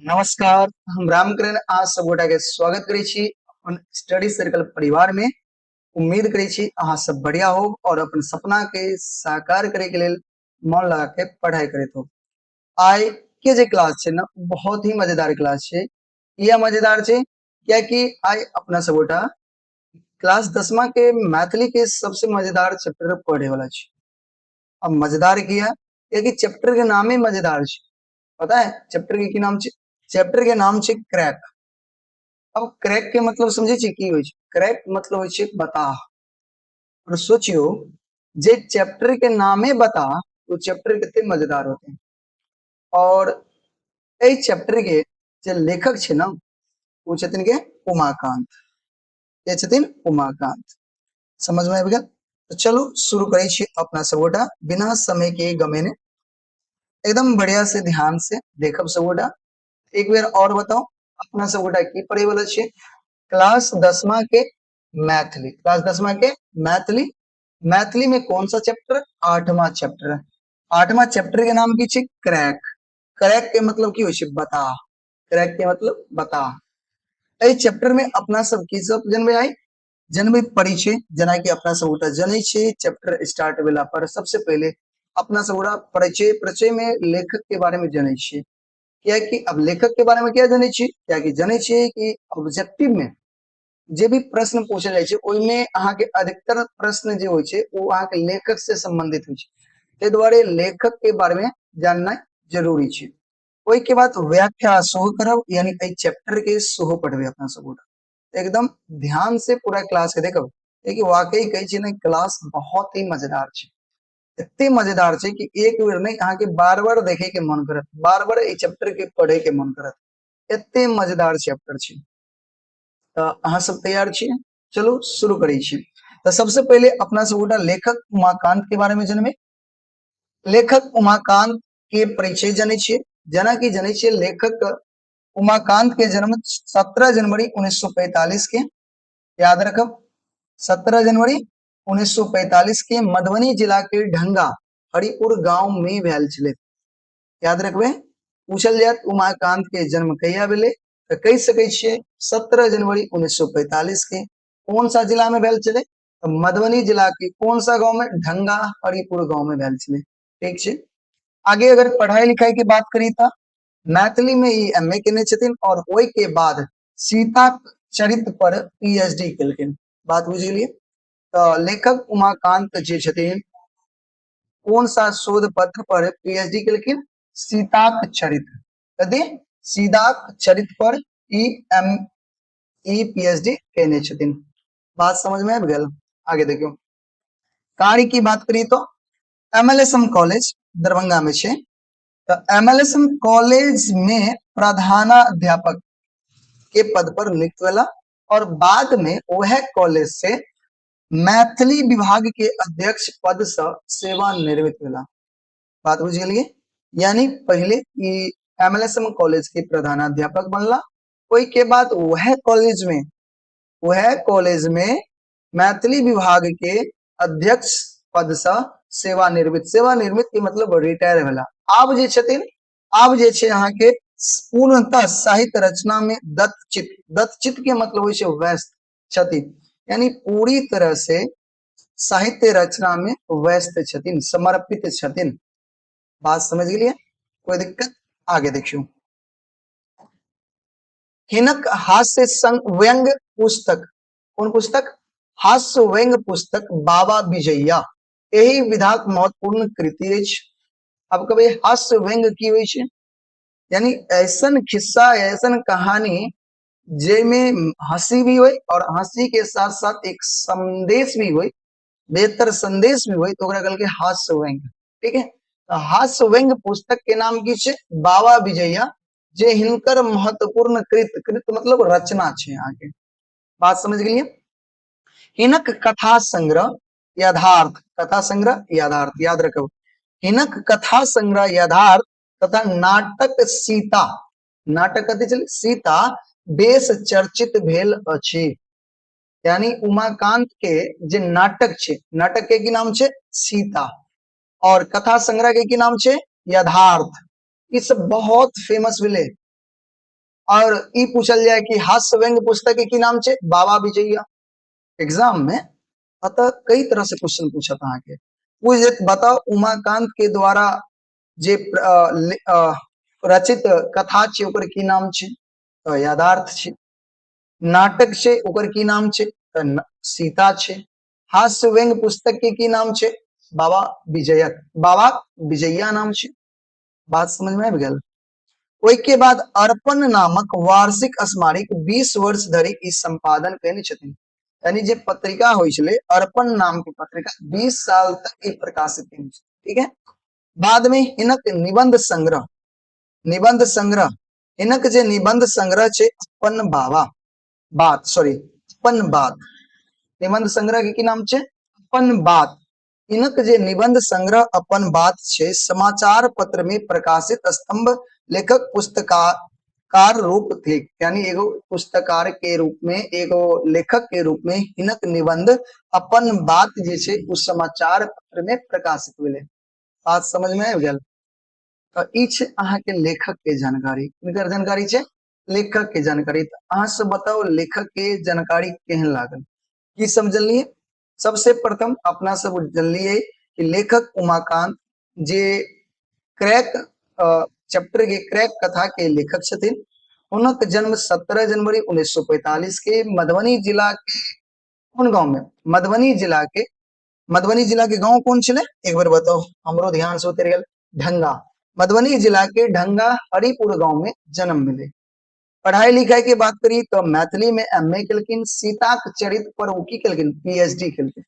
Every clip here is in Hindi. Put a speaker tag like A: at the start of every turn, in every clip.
A: नमस्कार, हम रामकरण आज सब गोटा के स्वागत करै छी अपन स्टडी सर्कल परिवार में। उम्मीद करै छी अहाँ सब बढ़िया हो और अपन सपना के साकार करे के लेल मन लगा के पढ़ाई करैत हो। आइ के जे क्लास छै ना बहुत ही मजेदार क्लास छै। यह मजेदार छै क्या कि आइ अपना सब गोटा क्लास 10मा के मैथिली के सबसे मजेदार चैप्टर पढ़े वाला छी। अब मजेदार किया क्योंकि चैप्टर के नाम ही मजेदार छै। पता है चैप्टर के की नाम छै? चैप्टर के नाम छै क्रैक। अब क्रैक के मतलब समझे छी की होय छै? क्रैक मतलब होय छै बता। और सोचियो जे चैप्टर के नामे बता तो चैप्टर कितने मजेदार होते हैं। और ए चैप्टर के जे लेखक छै ना वो छथिन के उमाकांत। के छथिन उमाकांत। समझ में आबि गेल? तो चलो शुरू करै छी अपना सबगोटा बिना समय के गमेने एकदम बढ़िया से ध्यान से देखब सबगोटा। एक बेर और बताओ अपना सबगोटा की पढ़े वाला छियै? क्लास 10मा के मैथिली। क्लास 10मा के मैथिली। मैथिली में कौन सा चैप्टर? 8वां चैप्टर। 8वां चैप्टर के नाम की छै क्रैक। क्रैक के मतलब की होय छै? बता। क्रैक के मतलब बता। एहि चैप्टर में अपना सब की सब जनबे आई? जनबे परिचय। जेना कि अपना सब गोटा जनै छी चैप्टर स्टार्ट भेला पर सबसे पहले अपना सब गोटा परिचय में लेखक के बारे में जनै छी। क्या कि अब लेखक के बारे में क्या जाने छी? क्या कि जाने छी कि ऑब्जेक्टिव में जे भी प्रश्न पूछल जाय छै ओइमे अहाँ के अधिकतर प्रश्न जे होय छै वो अहाँ के लेखक से संबंधित होय छै। ते द्वारे लेखक के बारे में जानना जरूरी छै। ओइ के बाद व्याख्या सेहो करब यानी एहि चैप्टर के सेहो पढ़बे अपना सब गोटा। एकदम ध्यान से पूरा क्लास के देखब कि वाकई कहै छी ना क्लास बहुत ही मजेदार छै। इतने मजेदार छै कि एक बेर नहीं अहाँ के बार-बार देखे के मन करत, बार-बार ए चैप्टर के पढ़े के मन करत। इतने मजेदार चैप्टर छै। तो अहाँ सब तैयार छियै? चलो शुरू करै छी। तो सबसे पहले अपना सब गोटा लेखक उमाकांत के बारे में जनबे। लेखक उमाकांत के परिचय जानै छियै। जेना कि जानै छियै लेखक उमाकांत के जन्म 17 जनवरी 1945 के याद रखब 17 जनवरी 1945 के मधुबनी जिला के ढंगा हरिपुर गांव में भेल छलै। याद रखबे। पूछल जायत उमाकांत के जन्म कहिया भेलै तो कह सकै छियै 17 जनवरी 1945 के। कौन सा जिला में भेल छलै? तो मधुबनी जिला के कौन सा गांव में? ढंगा हरिपुर गांव में भेल छलै। ठीक छै। आगे अगर पढ़ाई लिखाई की बात करी तो मैथिली में ई एमए केने छथिन और ओइ के बाद सीता चरित्र पर पीएचडी केलखिन। बात बुझ गेलिए? तो लेखक उमाकांत जे छथिन कौन सा शोध पत्र पर पीएचडी केलखिन? सीताक चरित्र। कथी? सीताक चरित्र पर ई पीएचडी केने छथिन। बात समझ में आबि गेल? आगे देखियो। कार्य की बात करी तो एमएलएसएम कॉलेज दरभंगा में छे। तो एमएलएसएम कॉलेज में प्रधानाध्यापक के पद पर नियुक्त भेला और बाद में वह कॉलेज से मैथिली विभाग के अध्यक्ष पद से सेवानिवृत्त भेला। बात बुझ गेलिए? यानी पहले ई एमएलएसएम कॉलेज के प्रधानाध्यापक बनला। ओइ के बाद वह कॉलेज में मैथिली विभाग के अध्यक्ष पद से सेवानिवृत्त के मतलब रिटायर भेला। आब जे छथिन आब जे छे अहाँ के पूर्णतः साहित्य रचना में दत्तचित्त के मतलब होय छै व्यस्त छथिन। यानी पूरी तरह से साहित्य रचना में व्यस्त छथिन, समर्पित छथिन। बात समझ गेलिए? कोई दिक्कत? आगे देखियो। हिनक हास्य संग व्यंग पुस्तक। कौन पुस्तक? हास्य व्यंग पुस्तक बाबा विजैया यही विधाक महत्वपूर्ण कृति अछि। अब कभी हास्य व्यंग की होय छै? यानी ऐसन खिस्सा ऐसन कहानी जेमें हंसी भी होय और हंसी के साथ साथ एक संदेश भी होय, बेहतर संदेश भी होय तो ओकरा कहल के हास्य व्यंग। ठीक है। तो हास्य व्यंग पुस्तक के नाम की छे? बाबा विजैया। जे हिनकर महत्वपूर्ण कृत मतलब रचना छे। यहाँ के बात समझ गेलिए? हिनक कथा संग्रह यथार्थ। कथा संग्रह यथार्थ याद रखो। हिनक कथा संग्रह यथार्थ तथा नाटक सीता। नाटक कथी छलै? सीता बेस चर्चित भेल अछि। यानी उमाकांत के जे नाटक छे, नाटक के की नाम छे? सीता। और कथा संग्रह के की नाम छे? यथार्थ। ई सब बहुत फेमस भेले। और ई पूछल जाए कि हास्य व्यंग पुस्तक के की नाम छे बाबा विजयया। एग्जाम में अतः कई तरह से क्वेश्चन पूछत अहाँ के पूछ देत बताओ उमाकांत के द्वारा जे रचित कथा छे ओकर की नाम छे तो यथार्थ छे। नाटक छे ओकर की नाम छे तो सीता छे। हास्य व्यंग पुस्तक के की नाम छे बाबा विजयक बाबा विजयया नाम छे। बात समझ में आबि गेल। ओई के बाद अर्पण नामक वार्षिक स्मारक 20 वर्ष धरि ई संपादन कैने छथिन। यानी जे पत्रिका होई छले अर्पण नाम की पत्रिका 20 साल तक ई प्रकाशित कैने छे। ठीक है। बाद में हिनक निबंध संग्रह हिनक जे निबंध संग्रह छे अपन बात निबंध संग्रह के की नाम छे अपन बात। इनक जे निबंध संग्रह अपन बात छे समाचार पत्र में प्रकाशित स्तंभ लेखक पुस्तकार रूप थे। यानी एगो पुस्तकार के रूप में एगो लेखक के रूप में हिनक निबंध अपन बात जे छे उस समाचार पत्र में प्रकाशित हुए। बात समझ में आबि गेल। तो ई छे अहाँ के लेखक के जानकारी। किनकर जानकारी छे लेखक के जानकारी। तो अहाँ सब बताओ लेखक के जानकारी केहन लागल की समझलिए। सबसे प्रथम अपना सब जानलिए कि लेखक उमाकांत जे क्रैक चैप्टर के क्रैक कथा के लेखक छथिन। उनक जन्म 17 जनवरी 1945 के मधुबनी जिला के कौन गांव में मधुबनी जिला के गांव कौन छले एक बार बताओ हमरो ध्यान से उतर गेल। ढंगा। मधुबनी जिला के ढंगा हरिपुर गांव में जन्म मिले। पढ़ाई लिखाई की बात करी तो मैथिली में एमए केलकिन। सीताक चरित्र पर उकी केलकिन पीएचडी केलकिन।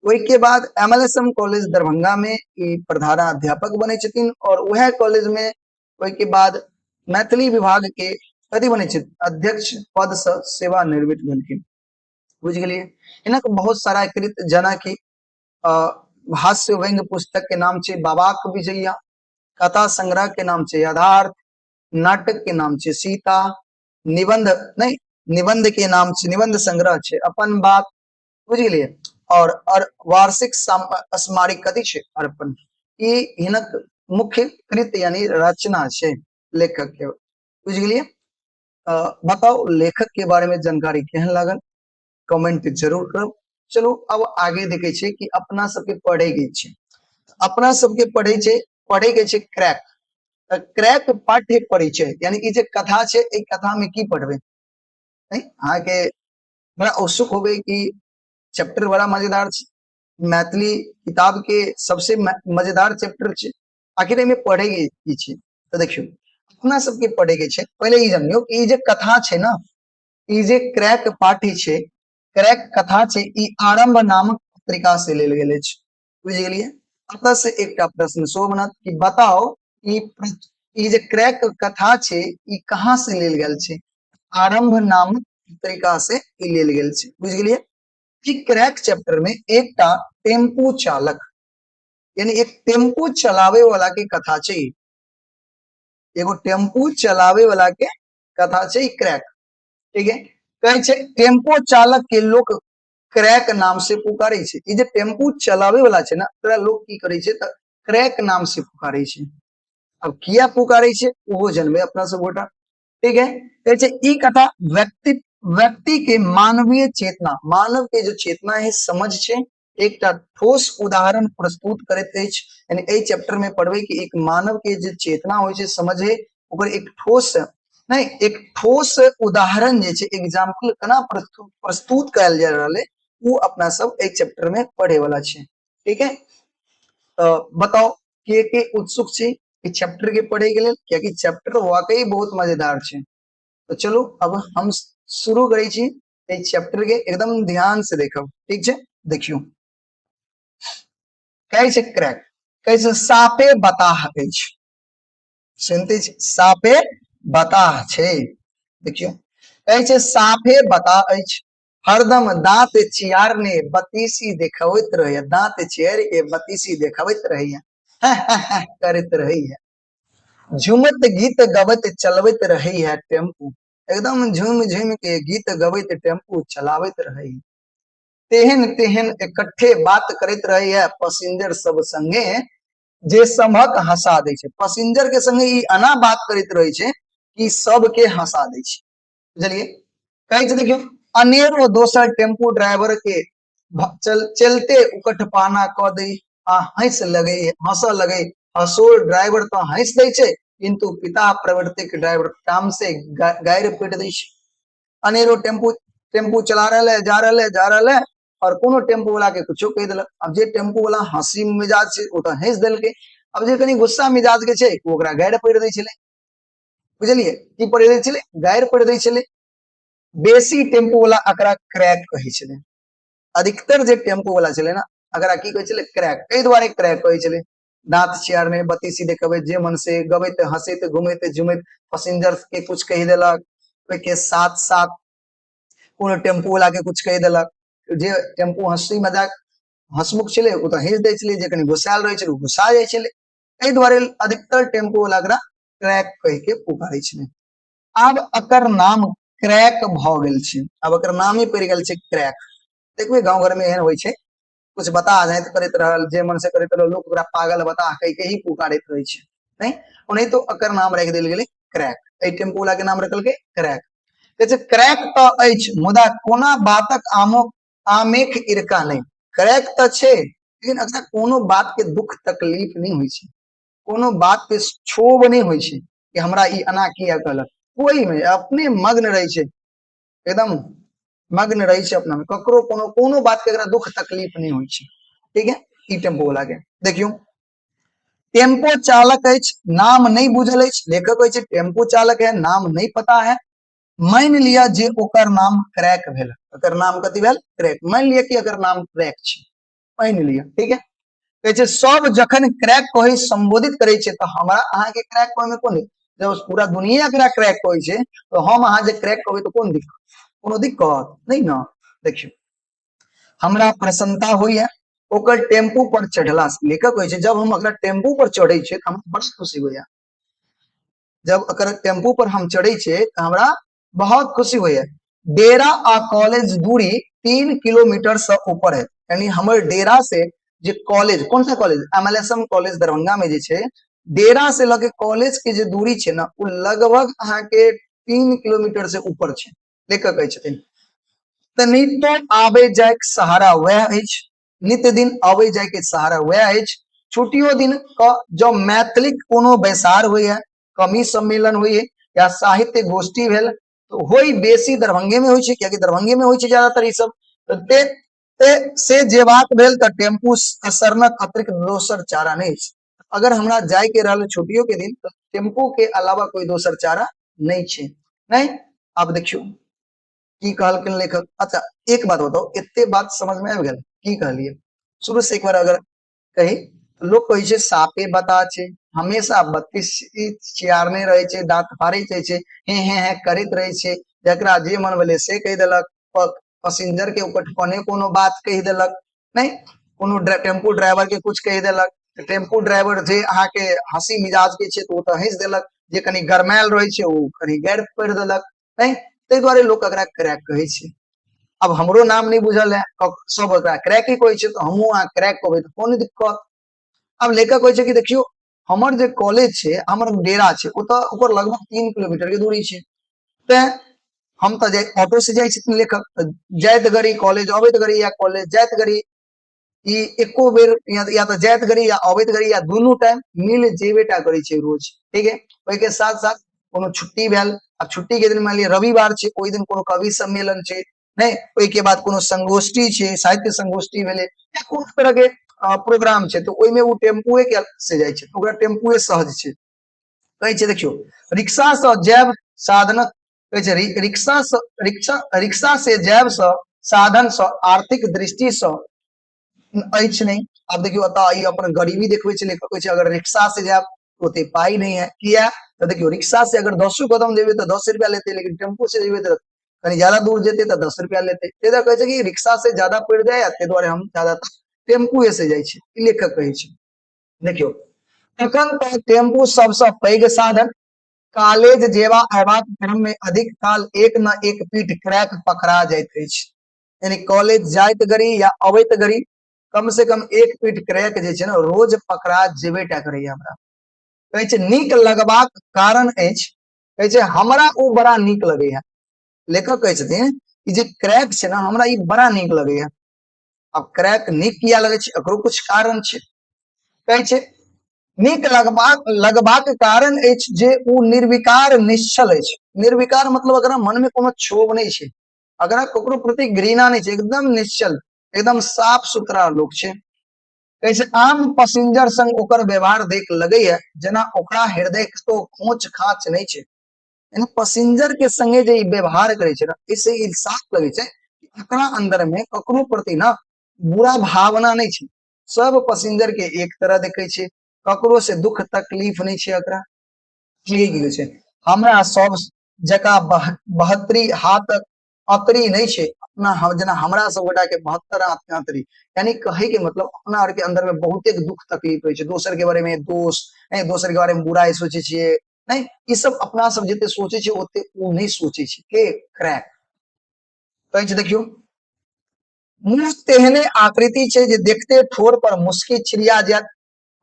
A: वही के बाद एमएलएसएम कॉलेज दरभंगा में प्रधानाध्यापक बने छथिन और वह कॉलेज में वही के बाद मैथिली विभाग के कथी बने छथिन अध्यक्ष पद से सेवानिवृत्त भेलखिन। बुझ गेलिए। इनक बहुत सारा कृत जना की हास्य व्यंग पुस्तक के नाम छे बाबाक विजयया। कथा संग्रह के नाम छे यथार्थ। नाटक के नाम छे सीता। निबंध के नाम छे निबंध संग्रह छे अपन बात। बुझ गेलिए। और वार्षिक स्मारक कथी छे अर्पण। ई हिनक मुख्य कृत यानी रचना छे लेखक के। बुझ गेलिए। बताओ लेखक के बारे में जानकारी केहन लागल कमेंट जरूर करो। चलो अब आगे देखे छे कि अपना सबके पढ़े के छे। अपना सबके पढ़े के छे क्रैक पाठ्य परिचय। यानी कि जे कथा छे एक कथा में की पढ़बे नहीं अहाँ के बड़ा उत्सुक हो गए कि चैप्टर बड़ा मजेदार छे। मैथिली किताब के सबसे मजेदार चैप्टर छे। आखिर में पढ़ेगे की छे तो देखियो अपना सबके पढ़े के छे। पहले ई जानियो कि ई जे कथा छे ना ई जे क्रैक पाठ्य छे क्रैक कथा छे ई आरंभ नामक पत्रिका से लेल गेले छे। बुझ गेलिए। अतः से एकटा प्रश्न सो बनत कि बताओ ई जे क्रैक कथा छे ई कहाँ से लेल गेल छे आरंभ नामक पत्रिका से ई लेल गेल छे। बुझ गेलिए। कि क्रैक चैप्टर में एकटा टेम्पू चालक यानी एक टेम्पू चलावे वाला के कथा छे। एगो टेम्पू चलावे वाला के कथा छे क्रैक। ठीक है। कहे छे टेम्पो चालक के लोग क्रैक नाम से पुकारे छे। ई जे टेम्पू चलावे वाला छे ना ओकरा लोग की करे छे त क्रैक नाम से पुकारे छे। अब किया पुकारे छे वो जनबे अपना सब गोटा। ठीक है। कहे छे ई कथा व्यक्ति के मानवीय चेतना मानव के जो चेतना है समझ छे एकटा ठोस उदाहरण प्रस्तुत करैत अछि। यानी ए चैप्टर में पढ़बे कि एक मानव के जो चेतना होय छे समझ है ओकर एक ठोस उदाहरण जे छे एग्जांपल केना प्रस्तुत कयल जा रहले वो अपना सब ए चैप्टर में पढ़े वाला छे। ठीक है। तो बताओ के उत्सुक छे इस चैप्टर के पढ़े के लिए क्योंकि चैप्टर वाकई बहुत मजेदार छे। तो चलो अब हम शुरू करै छी इस चैप्टर के एकदम ध्यान से देखो। ठीक है। देखियो कहे छे क्रैक कहे छे सापे बताह अछि। सुनते छी सापे बताह छे। देखियो कहे छे साफे बता अछि हरदम दांत चियारने बतीसी देखबैत रहैया। दांत चियार के बतीसी देखबैत रहैया करैत रहैया। झुमत गीत गबैत चलबैत रहैया टेम्पू। एकदम झूम झूम के गीत गबैत टेम्पू चलावैत रहैया। तेहन तेहन इकट्ठे बात करैत रहैया पैसेंजर सब संगे जे समहक हंसा दै छे। पैसेंजर के संगे ई अना बात करैत रहे छे कि सबके हंसा दै छै। बुझलिए, कहै छै देखियो, अनेरो दोसर टेम्पू ड्राइवर के चलते उकठ पाना क दै आ हंस लगे। हसोर ड्राइवर तो हंस दै छै, किंतु पिता प्रवर्तिक ड्राइवर काम से गायर पीट दै छै। अनेरो टेम्पू टेम्पू चला रहा है, जा रहा है, और कोनो टेम्पू वाला के कुछो कह दिलक। अब जे टेम्पू वाला हंसी मिजाज छै ओ तो हंस देलकै, अब जे कनी गुस्सा मिजाज के छै ओकरा गायर पड़ दै छलै। बुझलिए, की पड़ दै छलै? गायर पड़ दै छलै। बेसी टेम्पू वाला एकरा क्रैक कहै छलै। अधिकतर जे टेम्पू वाला छलै ना, एकरा की कहै छलै? क्रैक। एहि दुआरे क्रैक कहै छलै। दांत चियारने, बत्ती सीधे कबे, जे मन से गबैत हंसैत घूमैत झुमैत पैसेंजर के कुछ कह देलक, के साथ साथ कोनो टेम्पू वाला के कुछ कह देलक। जे टेम्पू हंसी मजाक हंसमुख छलै ओ तो हंस दै छलै, जे कनी गुस्सायल रहै छलै ओ गुस्सा जाइ छलै। एहि दुआरे अधिकतर टेम्पू वाला एकरा क्रैक कह के पुकारै छलै। आब एकर नाम क्रैक भ गेल छै, अब एकर नाम ही पड़ गेल छै क्रैक। देखबे गांव घर में एहन होइ छै, कुछ बता जाए तो करैत रहल, जे मन से करैत रहल, लोग ओकरा पागल बता कह के ही पुकारैत रहे छै। नहीं ओनहि तो एकर नाम रख देल गेलै क्रैक। एहि टेम्पू वाला के नाम रखल के क्रैक। कहै छै क्रैक तो अछि, मुदा कोना बातक आमेख इरका नहीं। क्रैक तो छै, लेकिन एकरा कोनो बात के दुख तकलीफ नहीं होइ छै, कोनो बात पे क्षोभ नहीं होइ छै कि हमरा ई अना किया कहलक। कोई में अपने मग्न रहे छै, एकदम मग्न रहे छै अपना में, ककरो कोनो बात के दुख तकलीफ नहीं होइ छै। ठीक है, ई टेम्पो वाला के देखियो, टेम्पो चालक अछि, नाम नहीं बुझल अछि। लेखक कहै छै टेम्पो चालक है, नाम नहीं पता है। मान लिया जे ओकर नाम क्रैक भेल, एकर नाम कथि भेल? क्रैक। मान लिया कि एकर नाम क्रैक छै, मान लिया, ठीक है। कहै छै सब जखन क्रैक कहि संबोधित करे छै तो हमरा अहाँ के क्रैक कहे में कोन, जब पूरा दुनिया एकरा क्रैक कहै छै तो हम अहाँ जे क्रैक कहबै तो कोन दिक्कत? कोनो दिक्कत नहीं ना। देखियो, हमरा प्रसन्नता होइए ओकर टेम्पू पर चढ़ला से। लेखक कहै छै जब हम एकरा टेम्पू पर चढ़े छै तो हमरा बड़ा खुशी होइए। जब एकर टेम्पू पर हम चढ़े छे तो हमरा बहुत खुशी होइए। डेरा आ कॉलेज दूरी 3 किलोमीटर से ऊपर है, यानी हमर डेरा से जे कॉलेज, कौन सा कॉलेज? एमएलएसएम कॉलेज दरभंगा में जे छे, डेरा से लगे कॉलेज के जे दूरी छे ना, वो लगभग अहाँ के 3 किलोमीटर से ऊपर छे। लेखक कहै छथिन त नित्य आबे जाय के सहारा वह अछि, नित्य दिन आबे जाय के सहारा वह अछि। छुट्टियों दिन क जब मैथिलिक कोनो बैसार होइए, कवि सम्मेलन होइए या साहित्य गोष्ठी भेल तो होई बेसी दरभंगे में होइ छै, कियाकि दरभंगे में होइ छै ज्यादातर ई सब। से जेबाक भेल त टेम्पू असरनक अतिरिक्त दोसर चारा नहीं छै। अगर हमरा जाय के रहल छुट्टियों के दिन तो टेम्पू के अलावा कोई दोसर चारा नहीं छै। नहीं, अब देखियो की कहलखिन लेखक। अच्छा एक बात बताओ, इतने बात समझ में आबि गेल की कहलिए? शुरू से एक बार अगर कही, लोग कहै छै सापे बता छै, हमेशा बत्ती चियारने रहे छै, दांत फाड़ैत रहे छै, हे करैत रहे छै, जकरा जे मन भेलै से कह देलक। पैसेंजर के ऊपर पने कोनो बात कह देलक, नहीं कोनो टेम्पू ड्राइवर के कुछ कह देलक। टेम्पू ड्राइवर जे अहाँ के हंसी मिजाज के छे तो वो तो हंस देलक, जे कनी गरमायल रहे छे वो कनी गारि पड़ देलक। नहीं, ताहि दुआरे लोग एकरा क्रैक कहै छै। अब हमरो नाम नहीं बुझल है, सब एकरा क्रैक ही कहै छै, तो हमहू अहाँ क्रैक कहबै तो कोन दिक्कत? अब लेखक कहै छै कि देखियो, हमर जे कॉलेज छे, हमर डेरा छे, ओकर लगभग 3 किलोमीटर के दूरी छे। ते हम तो ऑटो से जाइ छथिन लेखक, जाइत घड़ी कॉलेज, अबैत घड़ी या कॉलेज जाइत घड़ी, ई एको बेर या तो जाइत घड़ी या अबैत घड़ी या दुनू टाइम मिल जेबेटा करे छे रोज। ठीक है, ओहि के साथ साथ कोनो छुट्टी भेल, अब छुट्टी के दिन मान लिया रविवार छे, ओहि दिन कोनो कवि सम्मेलन छे, नहीं ओहि के बाद कोनो संगोष्ठी छे, साहित्य संगोष्ठी भेले या कोनो तरह के प्रोग्राम छे, तो ओहि में वो टेम्पुए के से जाइ छे, ओकरा टेम्पुए सहज छे। कहै छे देखियो, रिक्शा से जैव साधनक, कहै छे रिक्शा से जैव से साधन से आर्थिक दृष्टि से अछि नहीं। अब देखियो ई अपन गरीबी देखबे छे, लेखक कहै छे अगर रिक्शा से जाब ओते पाई नहीं है, किया तो देखियो रिक्शा से अगर 10 कदम जेबे तो 10 रुपया लेते, लेकिन टेम्पू से जेबे तो कहीं ज्यादा दूर जेते तो 10 रुपया लेते। तेदा कहै छे कि रिक्शा से ज्यादा पड़ जाए, ते द्वारे हम ज्यादातर टेम्पू से जाइ छे, ई लेखक कहै छे। देखियो, तखन तो टेम्पू सबसे पैघ साधन, कॉलेज जेबा अयबाक क्रम में अधिक काल एक न एक पीठ क्रैक पकड़ा जाइत अछि। यानी कॉलेज जाइत घड़ी या अबैत घड़ी कम से कम एक पीठ क्रैक जे छे ना रोज पकड़ा जेबेटा करैया हमरा। कहै छे नीक लगबाक कारण अछि, कहे छै हमरा ओ बड़ा नीक लगैया। लेखक कहै छथिन कि जे क्रैक छै ना हमरा ई बड़ा नीक लगैया। अब क्रैक नीक किया लगे छै एकरो कुछ कारण छै। कहै छै नीक लगबाक कारण अछि जे ओ निर्विकार निश्चल अछि। निर्विकार मतलब अगर मन में कोनो क्षोभ नहीं छै, अगर ककरो प्रति घृणा नहीं छै, एकदम निश्चल एकदम साफ सुथरा लोग छै। कहै छै आम पैसेंजर संग ओकर व्यवहार देख लगैया जेना ओकरा हृदय तो खोच खाच नहीं छै। यानी पैसेंजर के संगे जे व्यवहार करे छै ना, इससे ई साफ लगे छै कि एकरा अंदर में ककरो प्रति ना बुरा भावना नहीं छै। सब पैसेंजर के एक तरह देखे छै, ककरो से दुख तकलीफ नहीं छै एकरा। ठीक छै हमरा सब जका बहत्तरी हाथक अतरी नहीं छै, अपना जेना हमरा सब गोटा के 72 हाथ के अतरी। यानी कहे के मतलब अपना आर के अंदर में बहुते दुख तकलीफ होय छै, दोसर के बारे में दोष नहीं, दोसर के बारे में बुराई सोचे छियै नहीं, ई सब अपना सब जते सोचे छै ओते ओ नहीं सोचे छै के क्रैक। कहै छै देखियो मुंह तेहने आकृति छै जे देखते ठोर पर मुस्की छिड़िया जायत।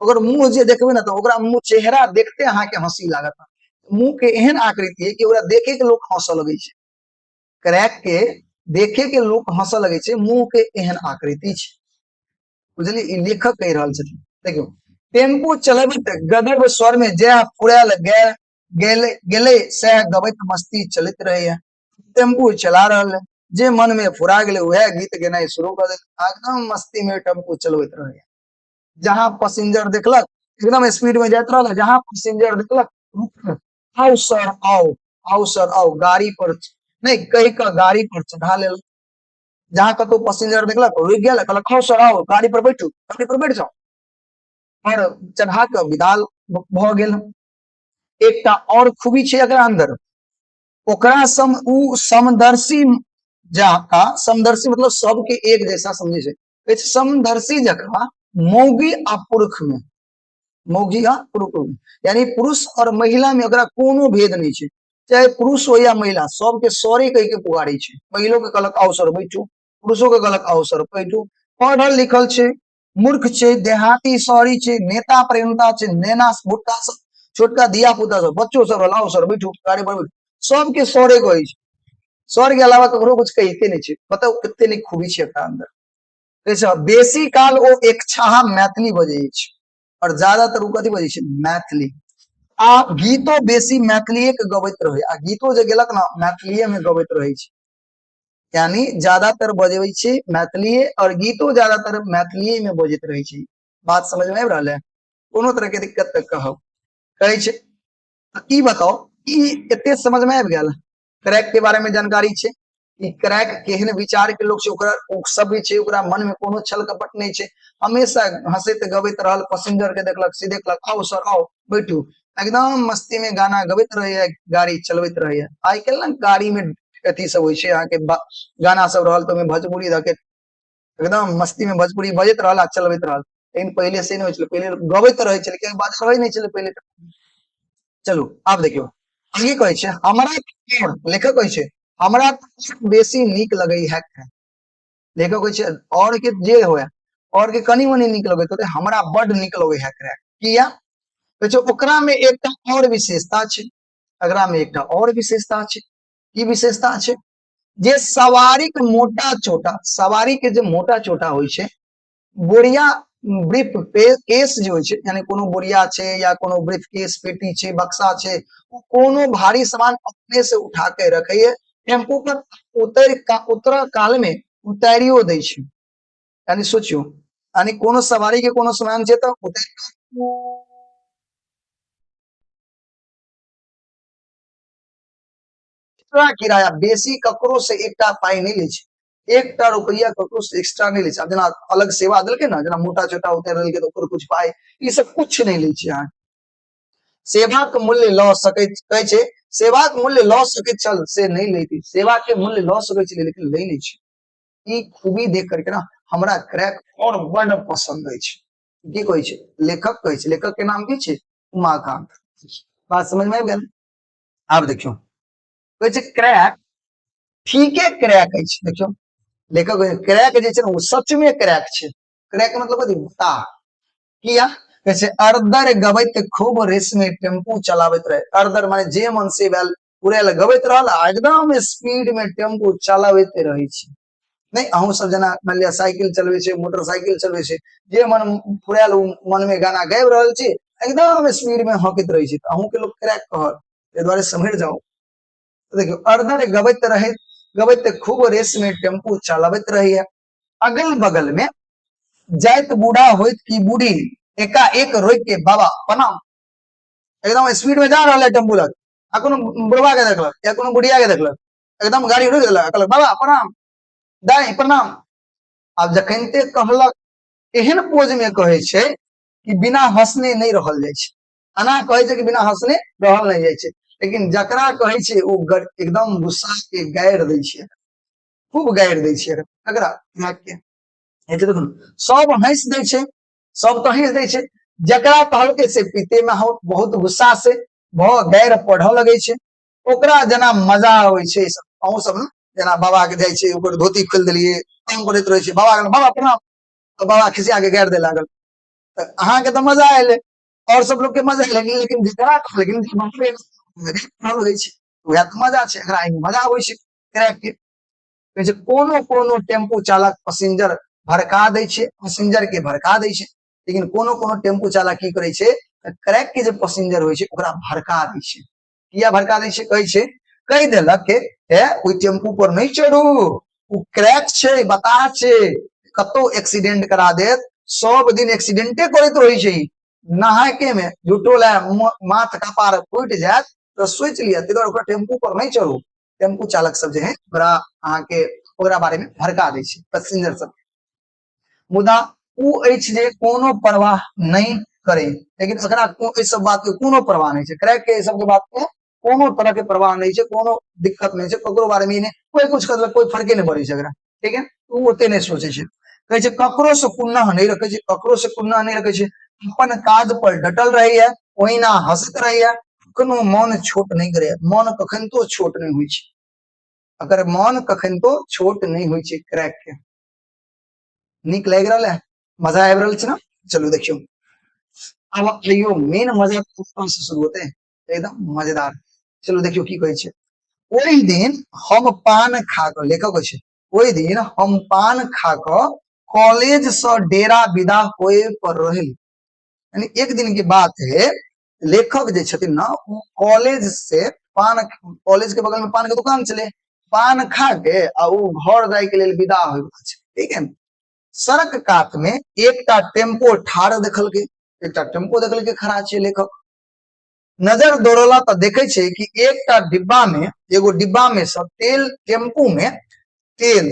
A: अगर मुंह जे देखबे ना तो ओकरा मुंह चेहरा देखते अहाँ के हंसी लागत। मुंह के एहन आकृति है कि ओकरा देखे के लोग हंस लगे छै। क्रैक के देखे के लोग हंस लगे छै, मुंह के एहन आकृति छै। बुझलिए ई लेखक कह रहल छथिन। देखियो टेम्पू चलबैत गदब स्वर में जय फुरैल गेले सह गबैत मस्ती चलित रहे। टेम्पू चला रहल है, जे मन में फुरा गेले वह गीत गेनाई शुरू कर दे, एकदम मस्ती में टेम्पू चलबैत रहे। जहां पैसेंजर देखलक एकदम स्पीड में जात रहल, जहां पैसेंजर देखलक आओ सर आओ, आओ सर आओ, गाड़ी पर नहीं कही का गाड़ी पर चढ़ा ले। जहां कतो पैसेंजर देखलक रुक गया, कहलक आओ सर आओ गाड़ी पर बैठू, गाड़ी पर बैठ जाओ और चढ़ा के विदा भ गेल। एकटा और खूबी छै एकरा अंदर, ओकरा सम उ समदर्शी जका, समदर्शी मतलब सबके एक जैसा समझे छै, समदर्शी जका मौगी आ पुरुष में, मौगी आ पुरुष में यानी पुरुष और महिला में ओकरा कोनो भेद नहीं छै, चाहे पुरुष हो या महिला सबके सॉरी कह के पुकारे छै। महिलो के कहलक आओ सर बैठू, पुरुषों के कहलक आओ सर बैठू। पढ़ल लिखल छै, मूर्ख छै, देहाती शहरी छै, नेता प्रेमता छै, नेना भुट्टा सब छोटका धिया पुता सब बच्चों सब आओ सर बैठू गाड़ी पर बैठू, सबके सरे कहे छै। सर के अलावा ककरो कुछ कहते नहीं छै। बताओ कते नीक खूबी छै एकरा अंदर। कैसे बेसी काल ओ एक छाहा मैथिली बजे छै और ज्यादातर उ कथी बजे छै मैथिली। आ गीतो बेसी मैथिलीए के गबैत रहे, आ गीतो जे गेलक ना मैथिलीए में गबैत रहे छै। यानी ज्यादातर बजबै छै मैथिलीए और गीतो ज्यादातर मैथिलीए में बजैत रहे छै। बात समझ में आबि रहल है, कोनो तरह के दिक्कत तक कहब कहै छै। ई बताओ ई एते समझ में आबि गेल, क्रैक के बारे में जानकारी छै। ई क्रैक केहन विचार के लोग छै, ओकरा सब छै, ओकरा मन में कोनो छल कपट नहीं छै, हमेशा हंसैत गबैत रहल, पैसेंजर के देखलक सीधे कहलक आओ सर आओ बैठू, एकदम मस्ती में गाना गबैत रहे, गाड़ी चलबैत रहे। आई काल्हि ना गाड़ी में अथी सब होइ छै अहाँ के गाना सब रहल तो भोजपुरी धके एकदम मस्ती में भोजपुरी बजैत रहल आ चलबैत रहल। लेकिन पहले से नहीं होइ छलै, पहले गबैत रहे छलै, कियाकि बात रहै नहीं छलै पहले। चलू आब देखियो आगे कहै छै हमरा, लेखक कहै छै हमरा बेसी नीक लगै है। लेखक कहै छै और के जे होय और के कनी मनी नीक लगैत होते, हमरा बड नीक लगै है क्रैक। किया कहै छै ओकरा में एकटा और विशेषता छै, एकरा में एकटा और विशेषता छै। की विशेषता छै जे सवारी के मोटा चोटा, सवारी के जे मोटा चोटा होइ छै, बोरिया ब्रीफ केस जे होइ छै, यानी कोनो बोरिया छै या कोनो ब्रीफ केस पेटी छै, बक्सा छै, कोनो भारी सामान अपने से उठा के रखे है, टेम्पू पर उतर काल में उतारियो दै छै। यानी सोचियो यानी कोनो सवारी के कोनो सामान छै तो किराया बेसी ककरो से एकटा पाई नहीं ले छै, एकटा रुपया ककरो से एक्स्ट्रा नहीं ले छै। जेना अलग सेवा देलकै ना, जेना मोटा चोटा उतार देलकै तो ओकर कुछ पाई, ई सब कुछ नहीं ले छै। अहाँ सेवा के मूल्य ल सकै कहै छै, सेवा के मूल्य ल सकै छल से नहीं लेती, सेवा के मूल्य ल सकै छै लेकिन ले नहीं छै। ई खूबी देख करके ना हमरा क्रैक और बड़ पसंद है। की कहै छै लेखक कहै छै, लेखक के नाम की छै उमाकांत। बात समझ में आबि गेल। आब देखियो कहै छै क्रैक ठीके क्रैक है। देखियो लेखक क्रैक जे छै ना वो सच में क्रैक छै। क्रैक मतलब कथी ता, किया अरदर गबैत खूब रेस में टेम्पू चलावत रहे। अरदर माने जे मन से वेल पूरे गबैत रहल एकदम स्पीड में टेम्पू चलावते रहे छी। नहीं अहूँ सब जना मान लिया साइकिल चलवे छे, मोटरसाइकिल चलवे छे, जे मन फुराल मन में गाना गाबि रहल छी, एकदम स्पीड में हॉकित रहे छी, अहूँ के लोग क्रैक कहल, ए द्वारे समझ जाओ। तो देखियो अरदर गबैत रहे, गबैत खूब रेस में टेम्पू चलावत रही है। अगल बगल में जाइत बूढ़ा होइत की बूढ़ी एकाएक रोक के बाबा प्रणाम, एकदम स्पीड में जा रहा है टेम्पू लग, आ कोनो बुढ़वा के देखलक या कोनो बुढ़िया के देखलक, एकदम गाड़ी रोक देलक, कहलक बाबा प्रणाम, दाई प्रणाम। अब जखनते कहलक एहन पोज में कहे छे कि बिना हंसने नहीं रहल जाय छे, अना कहे छे कि बिना हंसने रहल नहीं जाय छे, लेकिन जकरा कहे छे वो एकदम गुस्सा के गाड़ दै छे, खूब गाड़ दै छे एकरा के। ए देखो सब हंस दै छे, सब तो हंस दै छे, जकरा कहलके से पीते में हो बहुत गुस्सा से भ गाड़ पढ़ लगे छे, ओकरा जना मजा आवे छे। अहूँ सब ना जना बाबा के जाय छे ओकर धोती खोल देलिए, काम करैत रहे छे, बाबा बाबा प्रणाम, तो बाबा खिसिया के गाड़ दे लागल, तो अहाँ के तो मजा आएले और सब लोग के मजा आएले, लेकिन जकरा लेकिन लगे छे वह तो मजा छे, एकरा मजा आवे छे क्रैक के। कहै छे कोनो कोनो टेम्पू चालक पैसेंजर भड़का दै छे, पैसेंजर के भड़का दै छे, लेकिन कोनो कोनो टेम्पू चालक की करे छे क्रैक के जे पैसेंजर होय छे ओकरा भड़का दै छे। किया भड़का दै छे, कहै छे कह देलक के ए ओई टेम्पू पर नहीं चढ़ू, उ क्रैक छे बता छे, कतो एक्सीडेंट करा देत, सब दिन एक्सीडेंटे करैत रहे छे, नहाके में झूठो ला माथ कपार फूट जात तो सोच लिया, ते ओकरा टेम्पू पर नहीं चढ़ू। टेम्पू चालक सब जे है ओकरा अहाँ के ओकरा बारे में भड़का दै छे पैसेंजर सब। मुदा उ अछि जे कोनो परवाह नहीं करे, लेकिन एकरा ए सब बात के कोनो परवाह नहीं छे, क्रैक के सब के बात के कोनो तरह के परवाह नहीं छे, कोनो दिक्कत नहीं छे, ककरो बारे में कोई कुछ करलक कोई फर्के नहीं पड़े छे एकरा, ठीक है, उ ओते नहीं सोचे छे। कहे छे ककरो से कुन्ना नहीं रखे छे, ककरो से कुन्ना नहीं रखे छे, अपन काज पर डटल रहिए, ओहिना हंसत रहिए, कखनो मन छोट नहीं करे, मन कखनतो छोट नहीं होय छे, अगर मन कखनतो छोट नहीं होय छे क्रैक के। नीक लाग रहल है, मजा आबि रहल छे ना। चलो देखियो अब आइयो मेन मजा कहां से शुरू होते हैं, एकदम मजेदार। चलो देखियो की कहे छे, ओई दिन हम पान खा क, लेखक छे ओई दिन हम पान खा क कॉलेज से डेरा विदा होए पर रही, यानी एक दिन की बात है, लेखक जे छथिन ना कॉलेज से पान, कॉलेज के बगल में पान के दुकान चले, पान खा के आ उ घर जाय के लेल विदा होय छे, ठीक है। सड़क कात में एकटा टेम्पो ठाड़ देखल के, एकटा टेम्पो देखल के खड़ा छे, लेखक नजर दौड़ला तो देखे छे कि एकटा डिब्बा में, एगो डिब्बा में से तेल, टेम्पू में तेल,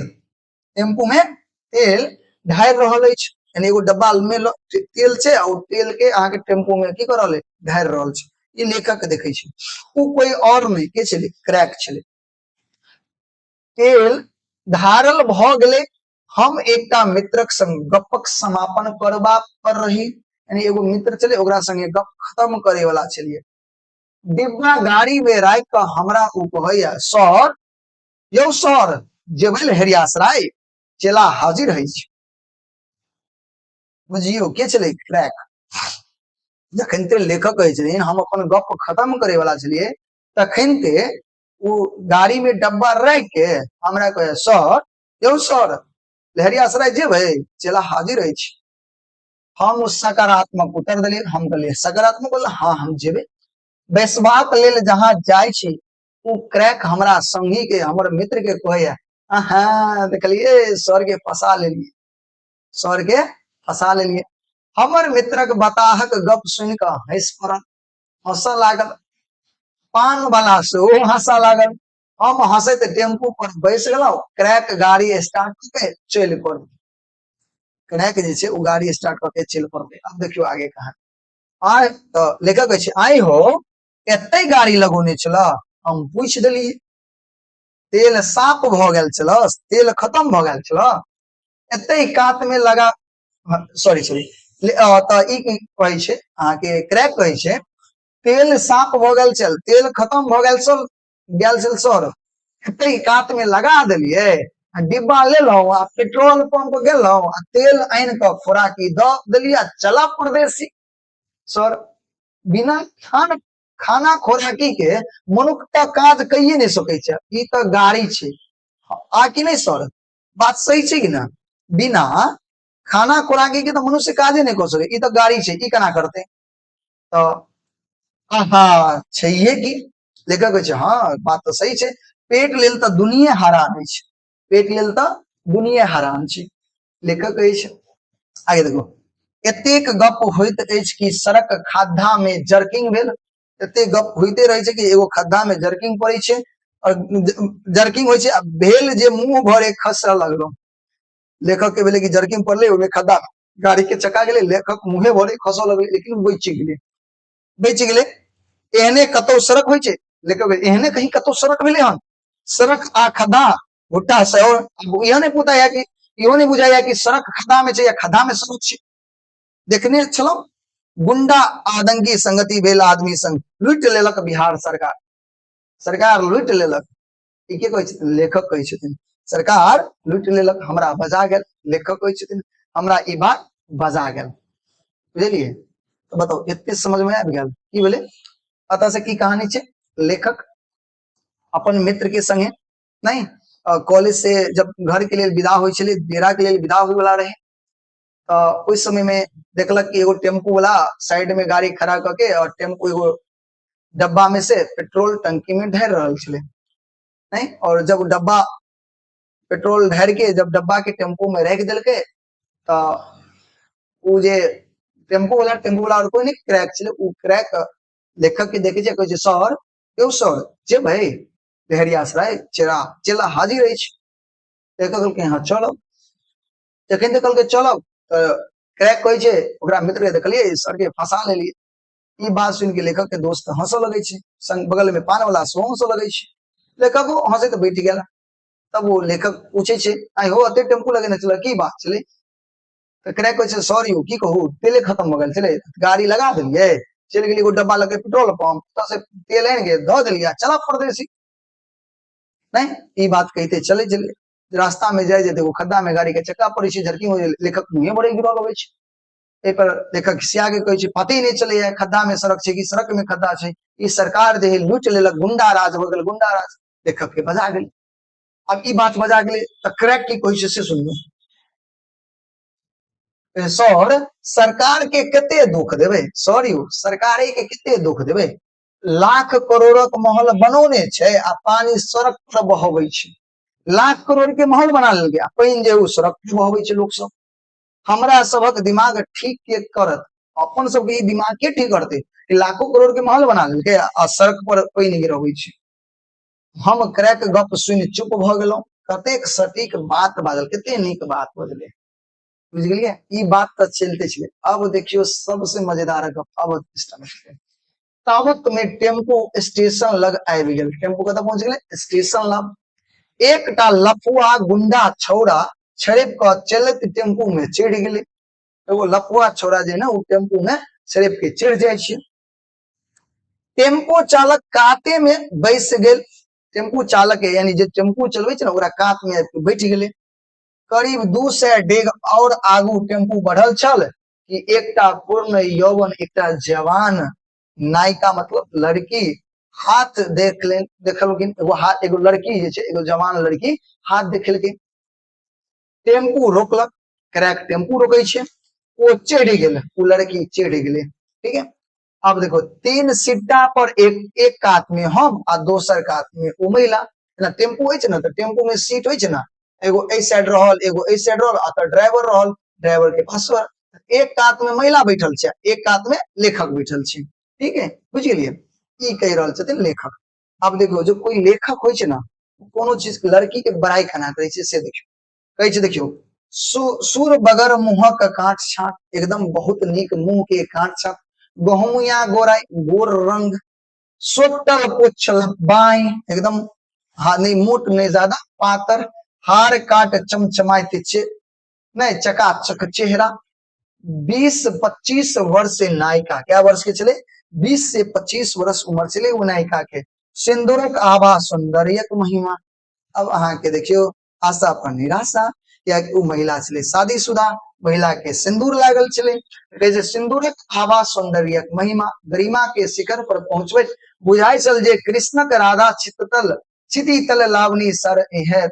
A: टेम्पू में तेल ढार रहल अछि, यानी एगो डब्बा में तेल छे और तेल के अहाँ के टेम्पू में की कर रहल है ढार रहल छे, ई लेखक के देखे छे। उ कोई और नहीं के छले क्रैक छले। तेल धारल भ गेले, हम एकटा मित्रक संग गपक समापन करबा पर रही, यानी एगो मित्र चले ओकरा संगे गप खत्म करे वाला छलिए। डिब्बा गाड़ी में राख के हमरा उ कहैया सर, यौ सर जेबल हेरियासराय, चेला हाजिर है छै। बुझियो के छले क्रैक। जखनते लेखक कहै छथिन हम अपन गप खत्म करे वाला छलिए, तखनते वो गाड़ी में डब्बा रख के हमरा कहे सर, यौ सर लहरियासराय जेबै, चेला हाजिर है छै। हम उस सकारात्मक उत्तर दिलिए, हम कहलिए सकारात्मक बोल हाँ हम जेबे, बैसबाक लेल जहां जाय छी उ क्रैक हमरा संगी के, हमर मित्र के कहैया हाँ देखलिए सर के फंसा लेलिए, सर के फंसा लेलिए। हमर मित्रक बताहक गप सुन के हंस पड़ल, हंस लागल, पान वाला से ओ हंसा लागल, हम हंसत टेम्पू पर बैस गेलौ, क्रैक गाड़ी स्टार्ट करके चल पड़, क्रैक जे छै उ गाड़ी स्टार्ट करके चल पड़ते। अब देखियो आगे कहानी। आय तो लेखक कहै छै आई हो एते गाड़ी लगोने छल, हम पूछ देलिए, तेल साफ भ गेल छल, तेल खत्म भ गेल छल, एते कात में लगा, सॉरी सॉरी तो ई कहै छै अहाँ के क्रैक कहै छै तेल साफ भ गेल छल, तेल खत्म भ गेल छल सर, एते कात में लगा देलिए, डिब्बा लेलौ आ पेट्रोल पंप गेलौ आ तेल आन के खोराकी द देलिए, चला परदेसी। सर बिना खाना खोराकी के मनुख का काज कहिए नहीं सकै छै, ई तो गाड़ी छै आ कि नहीं सर, बात सही छै कि ना, बिना खाना खोराकी के तो मनुष्य काजे नहीं कर सके, ई तो गाड़ी छै, ई केना करते, तो हाँ छैहे कि लेखक कहै छै हाँ बात तो सही छै, पेट लेल तो दुनिया हरान छै, पेट लेल तो दुनिया हरान छै, लेखक कहै छै आगे देखो, एतेक गप होइत अछि कि सड़क खद्धा में जर्किंग भेल, एते गप होइते रहे छै कि एगो खद्धा में जर्किंग पड़े छै और जर्किंग होइ छै, भेल जे मुंह भरे खसऽ लगलो, लेखक के भेले कि जर्किंग पड़ले ओमे खद्धा गाड़ी के चक्का गेले, लेखक मुंहे भरे खसऽ लगले लेकिन बचि गेले, एहने कतौ सड़क होइ छै, लेखक एहने कहीं कतौ सड़क भेले हन, सड़क आ खद्धा भुट्टा से, और यह नहीं पूछा कि इहो नहीं बुझाया कि सड़क खद्धा में छै या खद्धा में सड़क छै, देखने छलो गुंडा आदंगी संगति भेल आदमी संग लूट लेलक बिहार सरकार, सरकार लूट लेलक, ई के कहै छथिन, लेखक कहै छथिन सरकार लूट लेलक हमरा बजा गेल, लेखक कहै छथिन हमरा ई बात बजा गेल, बुझलिए, तो बताओ एते समझ में आबि गेल की भेले, अतः से की कहानी छै, लेखक अपन मित्र के संगे नहीं कॉलेज से जब घर के लिए विदा होइ छले, डेरा के लिए विदा होय वाला रहे, उस समय में देखलक कि एगो टेम्पू वाला साइड में गाड़ी खड़ा करके और टेम्पू एगो डब्बा में से पेट्रोल टंकी में ढेर रहल छले, नहीं, और जब डब्बा पेट्रोल ढेर के जब डब्बा के टेम्पू में रख दिलके तो उ जे टेम्पू वाला और कोई नहीं क्रैक छले, उ क्रैक लेखक के देखे छै, कहै छै सर यौ सर जे भाई देहरियासराय चेला हाजिर अछि, लेखक कहलकै हाँ चलब, जखन देखलकै चलब तो क्रैक कहै छै ओकरा मित्र के देखलिए सर के फंसा लेलिए, ई बात सुन के लेखक के दोस्त हंसऽ लगे छै, संग बगल में पान वाला सेहो हंसऽ लगे छै, लेखक हंसे तो बैठ गेला, तब वो लेखक पूछे छै आई हो एते टेम्पू लगेने छले की बात छले, तो क्रैक कहै छै सर यौ की कहू तेले खत्म भ गेल छले, गाड़ी लगा देलिए, चल गेलिए एगो डब्बा लगे पेट्रोल पंप, तो से तेल आनि के धो देलिए चला परदेसी, नहीं ई बात कहते चले चले रास्ता में जाए देखो खड्डा में गाड़ी के चक्का पड़े छै, झरकी हो लेखक मुंहे बड़े गिरल लगे छै, ए पर लेखक खिसिया के कहै छै पता ही नहीं चले खड्डा में सड़क छै कि सड़क में खड्डा छै, ई सरकार जे लूट लेलक, गुंडा राज हो गेल, गुंडा राज, लेखक के बजा गेल, अब ई बात बजा गेले तो क्रैक की कहै छै से सुनियो, सर सरकार के कते दुख देबे, सर यौ सरकारे के कते दुख देबे, लाख करोड़क महल बनौने छै आ पानी सड़क पर बहबै छै, लाख करोड़ के महल बना लेलकै आ पानी जे उ सड़क पर बहबै छै, लोक सब हमरा सबक दिमाग ठीक के करत, अपन सबके ई दिमाग के ठीक करते कि लाखों करोड़ के महल बना लेलकै आ सड़क पर पानी गिरबै छै, हम क्रैक गप सुनि चुप भ गेलौं, कतेक सटीक बात बाजल, कते नीक बात बजले, बुझ गेलिए, ई बात तो चलते छले, अब देखियो सबसे मजेदार गप, अब तावत में टेम्पू स्टेशन लग आबि गेल, टेम्पू कतऽ पहुंच गेलै स्टेशन लग, एकटा लफुआ गुंडा छौड़ा छड़िप क चलत टेम्पू में चढ़ गेले, एगो लफुआ छौड़ा जे ना उ टेम्पू में छड़िप के चढ़ जाय छै, टेम्पो चालक काते में बैस गेल, टेम्पू चालक यानी जे टेम्पू चलबै छै ना ओकरा कात में आबि बैठ गेले, करीब 200 डेग और आगू टेम्पू बढ़ल छल कि एकटा पूर्ण यौवन एकटा जवान नायिका मतलब लड़की हाथ देखलखिन, एगो लड़की जे छै एगो जवान लड़की हाथ देखलकै, टेम्पू रोकलक, क्रैक टेम्पू रोकै छै, वो चढ़ गेल, वो लड़की चढ़ गेले, ठीक है, अब देखो 3 सीटा पर एक कात में हम आ दोसर कात में वो महिला, ना टेम्पू होइ छै ना, तो टेम्पू में सीट होइ छै ना, एगो ए साइड रहल एगो ए साइड रहल, आ ड्राइवर रहल, ड्राइवर के पासवर, एक कात में महिला बैठल छै एक कात में लेखक बैठल छै, ठीक है, बुझ गेलिए, ई कह रहल छथिन लेखक, अब देखियो जो कोई लेखक होइ छै ना कोनो चीज के लड़की के बड़ाई केना करे छै से देखियो, कहै छै देखियो सुर बगर मुंहक काट छाट, एकदम बहुत नीक मुंह के काट छाट, गहुमिया गोराई गोर रंग, सोटल पुछ बाई एकदम, हाँ नहीं मोट नहीं ज्यादा पातर, हार काट चमचमाते नहीं चकाचक चेहरा, 20-25 वर्ष से नायिका, क्या वर्ष के चले 20 से 25 वर्ष उम्र चले वो नायिका के, सिंदूरक आभा सौंदर्यक महिमा, अब अहाँ के देखियो आशा पर निराशा, या वो महिला चले शादीशुदा, महिला के सिंदूर लागल चले, कहे सिंदूरक आभा सौंदर्यक महिमा गरिमा के शिखर पर पहुंचबे बुझाई चल जे कृष्णक राधा चिततल चिति तल लावनी सर है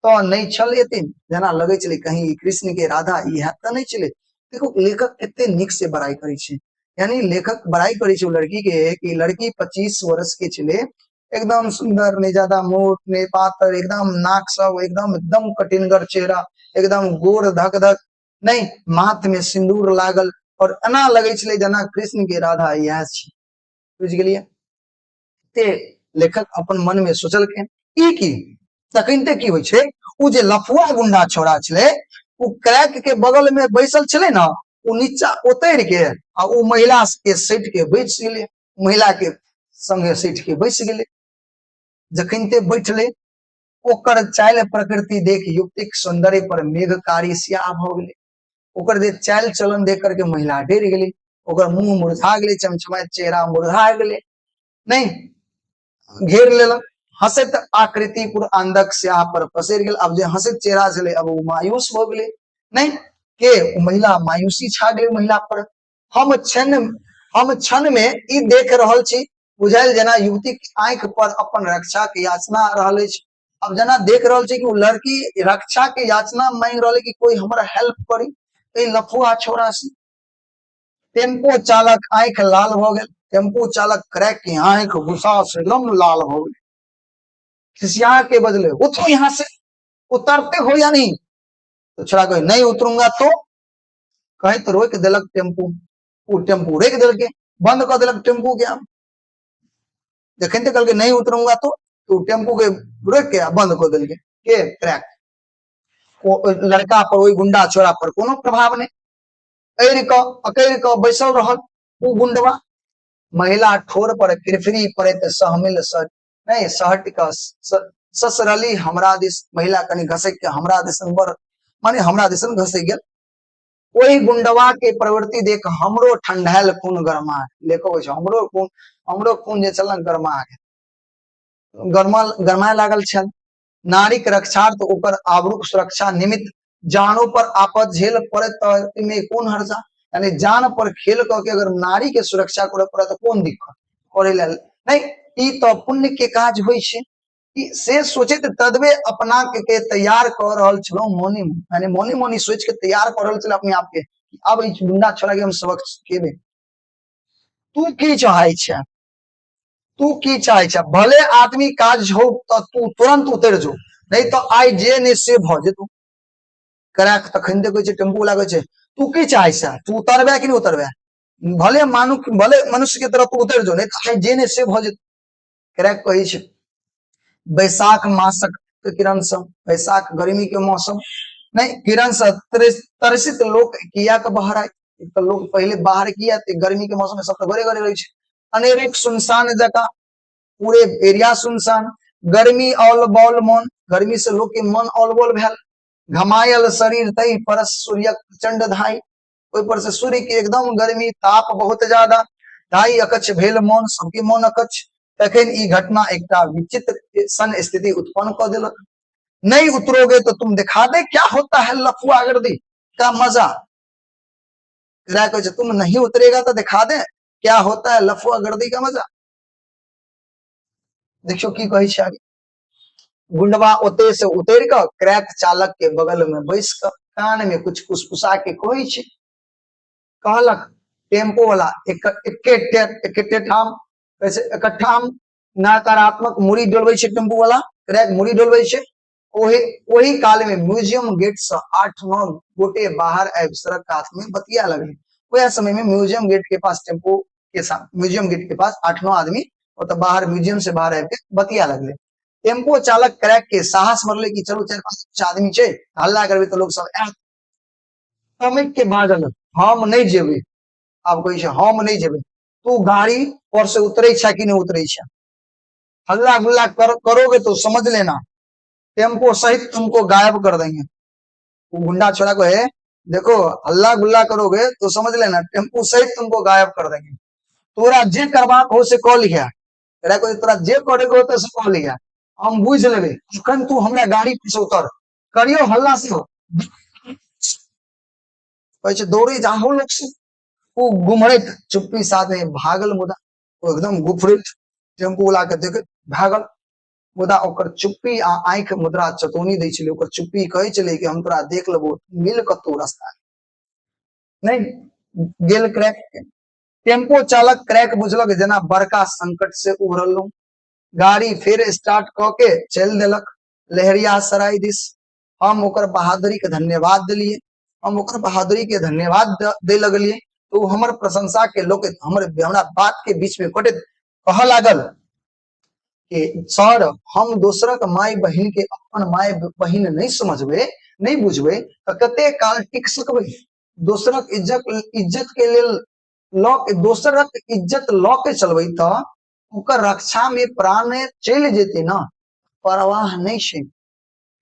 A: तो नहीं छल एते जना लगे चले कहीं कृष्ण के राधा इह तो नहीं चले। देखो लेखक कितने निक से बड़ाई करी छे, यानी लेखक बड़ाई करी छे लड़की के कि लड़की 25 वर्ष के चले, एकदम सुंदर, ने ज्यादा मोट ने पातर, एकदम नाक सब एकदम एकदम कठिनगर चेहरा, एकदम गोर धक धक, नहीं माथ में सिंदूर लागल और एना लगे छे जना कृष्ण के राधा यह छी। बुझ गेलिए? ते लेखक अपन मन में सोचलखिन ई की तखनते की होय छे, उ जे लफुआ गुंडा छोरा छले उ क्रैक के बगल में बैसल छले ना, उ नीचा उतर के आ उ महिला के सट के बैठ गेले, महिला के संगे सट के बैठ गेले। जखनते बैठले ओकर चाल प्रकृति देख युक्तिक सौंदर्य पर मेघकारी स्याह भ गेले, ओकर दे चाल चलन देख करके महिला डर गेली, ओकर मुंह मुरझा गेले, चमचमात चेहरा मुरझा गेले, नहीं घेर लेलक, हंसत आकृति पुर अंधक स्याह पर पसर गेल। अब जे हंसत चेहरा छले अब वो मायूस हो गेले, नहीं के महिला मायूसी छा गेल महिला पर। हम क्षण में ई देख रहल छी, बुझाइल जना युवती के आंख पर अपन रक्षा के याचना रहल अछि। अब जना देख रहल छी कि वो लड़की रक्षा के याचना मांग रहल है कि कोई हमरा हेल्प करी, ए लफुआ छोरा से। टेम्पो चालक आंख लाल हो गेल, टेम्पो चालक क्रैक की आंख गुस्सा से एकदम लाल हो गई, खिसिया के बदले उठो यहाँ से, उतरते हो या नहीं? तो छोरा कहे नहीं उतरूंगा तो, कहे तो रोक दिलक टेम्पू, वो टेम्पू रोक दिल के बंद कर दिलक टेम्पू के। जखन तक कल नहीं उतरूंगा तो टेम्पू के रोक के बंद कर दिल के क्रैक। लड़का पर वही गुंडा छोरा पर कोनो प्रभाव नहीं, अकड़ क बैसल रहल उ गुंडवा। महिला ठोर पर किरफिरी पड़े सहमिल सर नहीं सहट का ससरली हमरा दिस, महिला कनी घसक के हमरा दिसन बर माने हमरा दिसन घसक गेल। वही गुंडवा के प्रवृत्ति देख हमरो ठंडायल खून गरमा, लेको हमरो खून जे छल गरमा गरमाए लागल छल। नारी के रक्षार्थ ओकर आबरूक सुरक्षा निमित्त जानो पर आपद झेल पड़े तो में कौन हर्जा, यानी जान पर खेल के अगर नारी के सुरक्षा करे पड़े तो कौन दिक्कत करे नहीं, ई तो पुण्य के काज होय छे। से सोचे तदबे अपना के तैयार कर रहल छलो मोनी, यानी मोनी मोनी सोच के तैयार कर रहल छल अपने आप के, अब ई गुंडा छोड़ा के हम सबक केबे। तू की चाहे छे, तू की चाहे छे, भले आदमी काज हो तो तू तुरंत उतर जो, नहीं तो आई जे ने से भ जेतू। क्रैक तखन देखै छे टेम्पू लागे छे, तू की चाहे छे, तू उतरबे कि नहीं उतरबे, भले मनुष्य के तरफ तू उतर जो, नहीं तो आई जे ने से भ जेतू। क्रैक कहे छे बैसाख मासक किरण सब, बैसाख गर्मी के मौसम नहीं किरण से तरसित लोग किया के बाहर आए, तो लोग पहले बाहर किया गर्मी के मौसम में सब तो घरे घरे रहे छे। अनेक सुनसान जगह, पूरे एरिया सुनसान, गर्मी औल बौल मन, गर्मी से लोग के मन औल बौल भेल, घमायल शरीर तई परस सूर्य प्रचंड धाई, ओइ पर से सूर्य के एकदम गर्मी ताप बहुत ज्यादा, धाई अकच्छ भेल मन, सबके मन अकच्छ। तखन ई घटना एकटा विचित्र सन स्थिति उत्पन्न कर दिलक। नहीं उतरोगे तो तुम दिखा दे क्या होता है लफुआ गर्दी का मजा। तुम नहीं उतरेगा तो दिखा दे क्या होता है लफुआ गर्दी का मजा। देखो की कही छे आगे, गुंडवा ओते से उतर कर क्रैक चालक के बगल में बैस कर कान में कुछ फुसफुसा के कही छे, कहलक टेम्पो वाला इकट्ठे ठाम वैसे इकट्ठा नकारात्मक मुड़ी डोलवे छे, टेम्पो वाला क्रैक मुड़ी डोलवे छे। वही काल में म्यूजियम गेट से 8-9 गोटे बाहर आबि सड़क कात में बतिया लगे। वह समय में म्यूजियम गेट के पास टेम्पो के साथ म्यूजियम गेट के पास 8-9 आदमी और तो बाहर म्यूजियम से बाहर आके बतिया लगले। टेम्पो चालक क्रैक के साहस मरले कि चलो 4-5 आदमी छे, हल्ला करबे तो लोग सब आत के बाजल हम नहीं जेबे। अब कहे हम नहीं जेबे, तू गाड़ी पर से उतरे छा कि नहीं उतरे छा, हल्ला गुल्ला करोगे तो समझ लेना टेम्पो सहित तुमको गायब कर देंगे। वो गुंडा छोड़ा को है देखो हल्ला गुल्ला करोगे तो समझ लेना टेम्पो सहित तुमको गायब कर देंगे, तोरा जे करवा हो से कह लिया, तोरा जे करे हो तो से कह लिया, हम बुझ लेबे। अखन तू हमरा गाड़ी पे से उतर, करियो हल्ला से कहै छै दौड़े जाहो लोग से वो गुमड़ैत चुप्पी साथे भागल, मुदा ओ एकदम गुफरैत टेम्पू वाला के देखैत भागल। मुदा ओकर चुप्पी आ आंखि मुद्रा चेतौनी दै छलै, ओकर चुप्पी कहै छलै कि हम तोरा देख लेबो, मिल कतौ रास्ता नहीं गेल क्रैक। टेम्पो चालक क्रैक बुझलक जेना बड़का संकट से उभरलहुं, गाड़ी फिर स्टार्ट क के चल देलक लहरिया सराय दिस। हम ओकर बहादुरी के धन्यवाद दिलिए, हम ओकर बहादुरी के धन्यवाद दे लगलिए तो हमर प्रशंसा के लोग हमरा बात के बीच में कटैत कह लागल कि सर हम दोसरक माय बहिन के अपन माय बहिन नहीं समझबे, नहीं बुझबे त कते काल टिक सकबे। दोसरक इज्जत के लेल दोसरक इज्जत ल के चलबे त ओकर रक्षा में प्राण चल जेते ना, परवाह नहीं छै।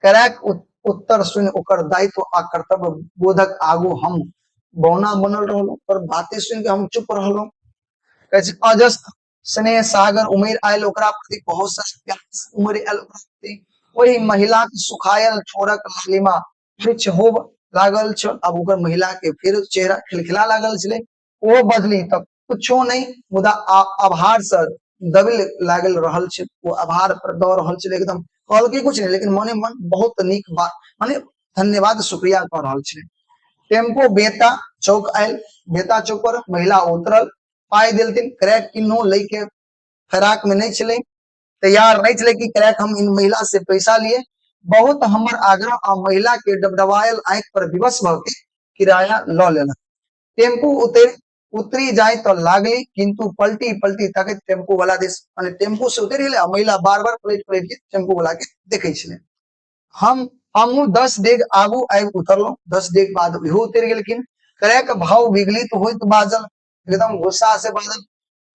A: क्रैक उत्तर सुन ओकर दायित्व आ कर्तव्य बोधक आगू हम बौना बनल रहलो, पर बातें सुन के हम चुप रहलो। अजस्त स्नेह सागर उमेर आयल ओकरा प्रति, बहुत सा प्यार उमेर आयल ओकरा प्रति। वही महिला के सुखायल छोरक लालिमा वृक्ष होब लागल छल। अब ओकर महिला के फिर चेहरा खिलखिला लागल छलै, ओ बदली तब कुछो नहीं, मुदा आभार से दबिल लागल रहल छै। वो आभार पर दौड़ रहल छलै, एकदम कहल के कुछ नहीं, लेकिन मने मन बहुत नीक बात माने धन्यवाद शुक्रिया कह रहल छलै। टेम्पो बेता चौक आयल, बेता चौक पर महिला उतरल, पाई देलथिन। क्रैक किन्नो लेके फराक में नहीं चले, तैयार नहीं चले कि क्रैक हम इन महिला से पैसा लिए। बहुत हमर आग्रह आ महिला के डबडबायल आंख पर विवश भ के किराया ल लेलक। टेम्पू उतरी जाए तो लागली, किंतु पलटी पलटी तकैत टेम्पू वाला दिस, माने टेम्पू से उतरि गेलै आ महिला बार बार पलट पलट के टेम्पू वाला के देखै छलै। हमू 10 डेग आगू आबि उतरलहुं, 10 डेग बाद इहो उतरि गेलखिन। क्रैक भाव विगलित होइत बाजल, एकदम गुस्सा से बाजल,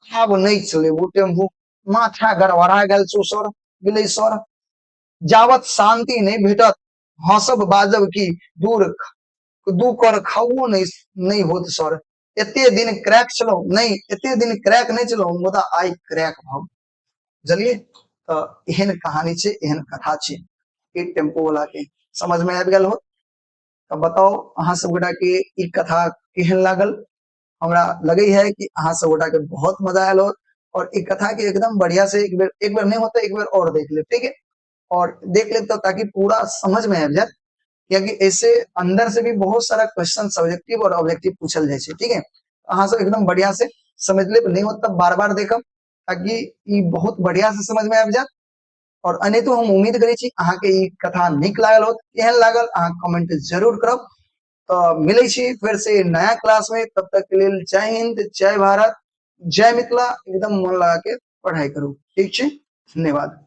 A: अब नहीं चले वो टेम्पू, माथा गड़बड़ा गेल छौ सर, गेलै सर। जावत शांति नहीं भेटत हंसब बाजब की दूर दू कर खाओ नहीं होत सर। एते दिन क्रैक चलो नहीं, एते दिन क्रैक नहीं चलो, मुदा आई क्रैक भाव बुझलिए। तो एहन कहानी छे, एहन कथा छे ई टेम्पो वाला के। समझ में आबि गेल हो तो बताओ अहाँ सब गोटा के ई कथा केहन लागल। हमरा लगे है कि अहाँ सब गोटा के बहुत मजा आयल हो, और ई कथा के एकदम बढ़िया से एक बार नहीं होता एक बार और देख ले, ठीक है, और देख ले तो ताकि पूरा समझ में आ जाए, क्योंकि ऐसे अंदर से भी बहुत सारा क्वेश्चन सब्जेक्टिव और ऑब्जेक्टिव पूछल जाए, ठीक है। अहाँ सब एकदम बढ़िया से समझ ले, नहीं होता बार बार देखम ताकि ई बहुत बढ़िया से समझ में आ जाए। और अने तो हम उम्मीद करै छी अहाँ के ई कथा नीक लागल होत, केहन लागल अहाँ कमेंट जरूर करब। तो मिलै छी फिर से नया क्लास में, तब तक के लिए जय हिंद, जय भारत, जय मिथिला। एकदम मन लगा के पढ़ाई करू, ठीक है, धन्यवाद।